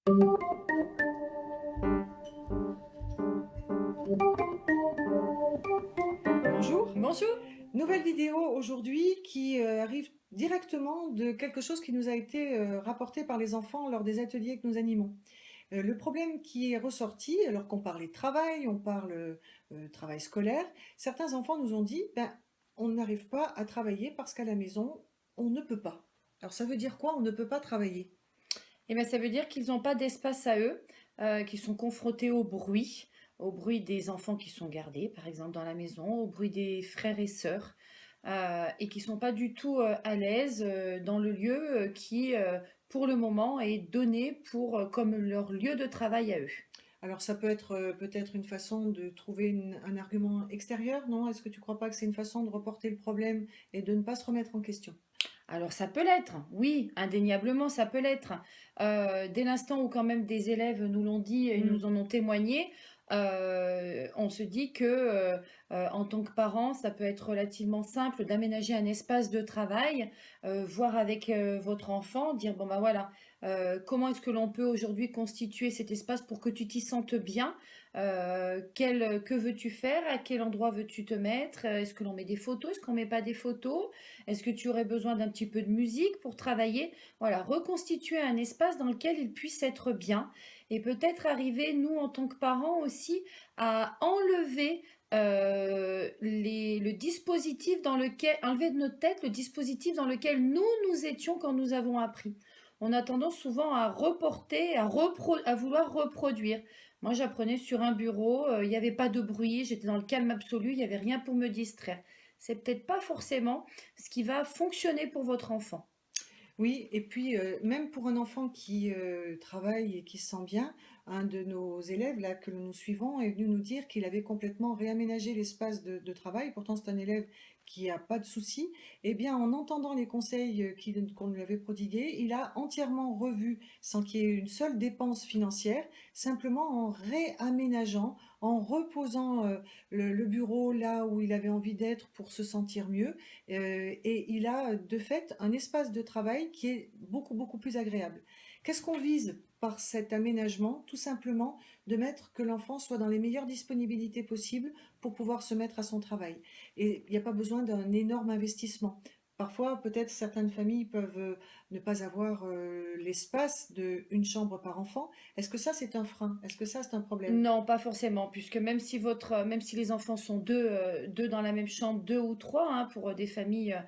Bonjour, Bonjour. nouvelle vidéo aujourd'hui qui arrive directement de quelque chose qui nous a été rapporté par les enfants lors des ateliers que nous animons. Le problème qui est ressorti, alors qu'on parlait travail, on parle travail scolaire, certains enfants nous ont dit, ben, on n'arrive pas à travailler parce qu'à la maison, on ne peut pas. Alors ça veut dire quoi, on ne peut pas travailler? Eh bien, ça veut dire qu'ils n'ont pas d'espace à eux, qu'ils sont confrontés au bruit des enfants qui sont gardés, par exemple, dans la maison, au bruit des frères et sœurs, et qui sont pas du tout à l'aise dans le lieu qui, pour le moment, est donné comme leur lieu de travail à eux. Alors ça peut être peut-être une façon de trouver un argument extérieur, non? Est-ce que tu crois pas que c'est une façon de reporter le problème et de ne pas se remettre en question? Alors ça peut l'être, oui, indéniablement ça peut l'être. Dès l'instant où quand même des élèves nous l'ont dit et Hmm. nous en ont témoigné, on se dit que en tant que parent, ça peut être relativement simple d'aménager un espace de travail, voir avec votre enfant, dire bon bah voilà, comment est-ce que l'on peut aujourd'hui constituer cet espace pour que tu t'y sentes bien, que veux-tu faire, à quel endroit veux-tu te mettre, est-ce que l'on met des photos, est-ce qu'on met pas des photos, est-ce que tu aurais besoin d'un petit peu de musique pour travailler? Voilà, reconstituer un espace dans lequel ils puissent être bien et peut-être arriver, nous, en tant que parents aussi, à enlever le dispositif dans lequel, enlever de notre tête le dispositif dans lequel nous étions quand nous avons appris. On a tendance souvent à reporter, à vouloir reproduire. Moi, j'apprenais sur un bureau, il n'y avait pas de bruit, j'étais dans le calme absolu, il n'y avait rien pour me distraire. C'est peut-être pas forcément ce qui va fonctionner pour votre enfant. Oui, et puis même pour un enfant qui travaille et qui se sent bien, un de nos élèves là que nous suivons est venu nous dire qu'il avait complètement réaménagé l'espace de travail. Pourtant, c'est un élève qui a pas de soucis. Eh bien, en entendant les conseils qu'on lui avait prodigués, il a entièrement revu, sans qu'il y ait une seule dépense financière, simplement en réaménageant, en reposant le bureau là où il avait envie d'être pour se sentir mieux. Et il a de fait un espace de travail qui est beaucoup, beaucoup plus agréable. Qu'est-ce qu'on vise par cet aménagement? Tout simplement de mettre que l'enfant soit dans les meilleures disponibilités possibles pour pouvoir se mettre à son travail. Et il n'y a pas besoin d'un énorme investissement. Parfois, peut-être certaines familles peuvent ne pas avoir l'espace d'une chambre par enfant. Est-ce que ça, c'est un frein? Est-ce que ça, c'est un problème? Non, pas forcément, puisque même si les enfants sont deux dans la même chambre, deux ou trois, hein, pour des familles,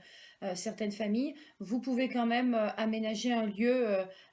certaines familles, vous pouvez quand même aménager un lieu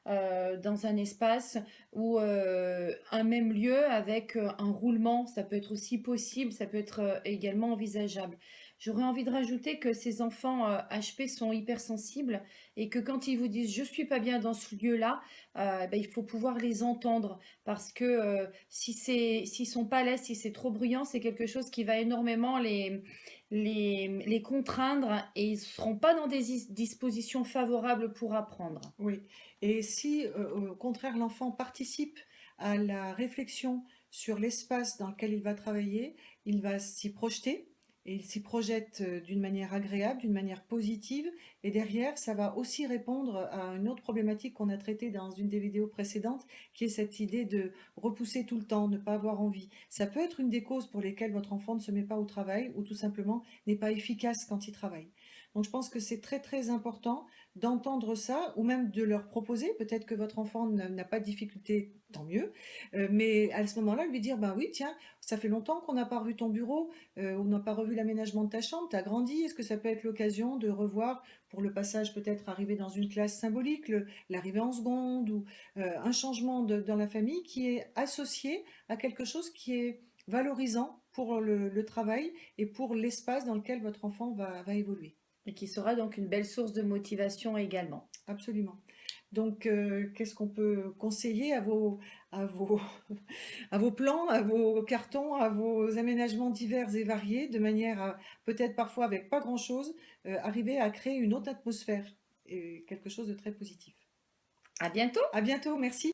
dans un espace ou un même lieu avec un roulement. Ça peut être aussi possible, ça peut être également envisageable. J'aurais envie de rajouter que ces enfants HP sont hypersensibles et que quand ils vous disent je suis pas bien dans ce lieu-là, ben, il faut pouvoir les entendre parce que s'ils sont pas à l'aise, si c'est trop bruyant, c'est quelque chose qui va énormément les contraindre et ils seront pas dans des dispositions favorables pour apprendre. Oui, et si au contraire l'enfant participe à la réflexion sur l'espace dans lequel il va travailler, il va s'y projeter et il s'y projette d'une manière agréable, d'une manière positive, et derrière ça va aussi répondre à une autre problématique qu'on a traitée dans une des vidéos précédentes, qui est cette idée de repousser tout le temps, ne pas avoir envie. Ça peut être une des causes pour lesquelles votre enfant ne se met pas au travail ou tout simplement n'est pas efficace quand il travaille. Donc je pense que c'est très très important d'entendre ça ou même de leur proposer, peut-être que votre enfant n'a pas de difficulté, tant mieux, mais à ce moment-là, lui dire, ben oui, tiens, ça fait longtemps qu'on n'a pas revu ton bureau, on n'a pas revu l'aménagement de ta chambre, tu as grandi, est-ce que ça peut être l'occasion de revoir pour le passage peut-être arriver dans une classe symbolique, l'arrivée en seconde ou un changement dans la famille qui est associé à quelque chose qui est valorisant pour le travail et pour l'espace dans lequel votre enfant va évoluer. Et qui sera donc une belle source de motivation également. Absolument. Donc, qu'est-ce qu'on peut conseiller à vos, à vos plans, à vos cartons, à vos aménagements divers et variés, de manière à, peut-être parfois avec pas grand-chose, arriver à créer une autre atmosphère et quelque chose de très positif. À bientôt! À bientôt, merci.